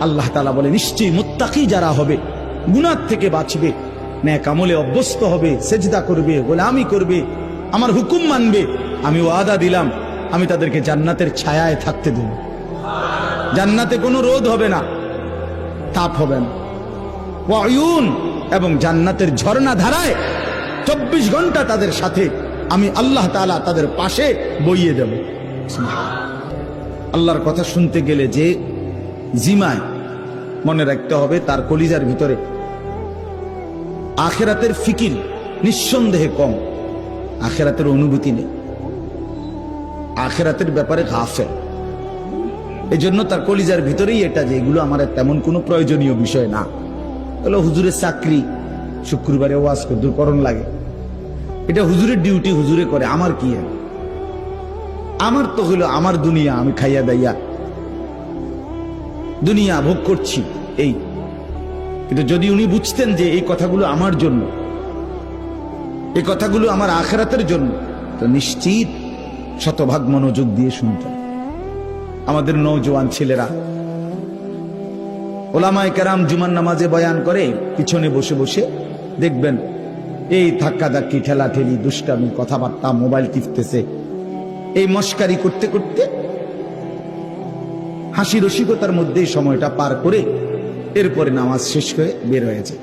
আল্লাহ তাআলা বলে নিশ্চয়ই মুত্তাকি যারা হবে, গুনাহ থেকে বাঁচবে, নেক আমলে অভ্যস্ত হবে, সেজদা করবে, গোলামি করবে, আমার হুকুম মানবে, আমি ওয়াদা দিলাম আমি তাদেরকে জান্নাতের ছায়ায় থাকতে দেব। জান্নাতে কোনো রোদ হবে না, তাপ হবে না। ওয়ায়ুন, এবং জান্নাতের ঝর্ণা ধারায় 24 ঘন্টা তাদের সাথে আমি আল্লাহ তাআলা তাদের পাশে বইয়ে দেব। আল্লাহর কথা শুনতে গেলে যে জিমায়, মনে রাখতে হবে তার কলিজার ভিতরে আখিরাতের ফিকির নিঃসন্দেহে কম, আখিরাতের অনুভূতি নেই, আখিরাতের ব্যাপারে গাফেল। এই জন্য তার কলিজার ভিতরেই এটা যে এগুলো আমার তেমন কোনো প্রয়োজনীয় বিষয় না। হলো হুজুরের চাকরি, শুক্রবারে ওয়াজ করণ লাগে, এটা হুজুরের ডিউটি, হুজুরে করে, আমার কি? আমার তো হলো আমার দুনিয়া, আমি খাইয়া দাইয়া দুনিয়া ভোগ করছি এই। কিন্তু যদি উনি বুঝতেন যে এই কথাগুলো আমার জন্য, এই কথাগুলো আমার আখিরাতের জন্য, তো নিশ্চিত শতভাগ মনোযোগ দিয়ে শুনতেন। আমাদের নওজোয়ান ছেলেরা, ওলামায়ে কেরাম জুমার নামাজে বয়ান করে, পিছনে বসে বসে দেখবেন এই ধাক্কা ধাক্কি, ঠেলাঠেলি, দুষ্টামি, কথাবার্তা, মোবাইল টিপতেছে, এই মস্কারি করতে করতে হাসি রসিকতার মধ্যেই সময়টা পার করে এরপরে নামাজ শেষ হয়ে বের হয়েছে।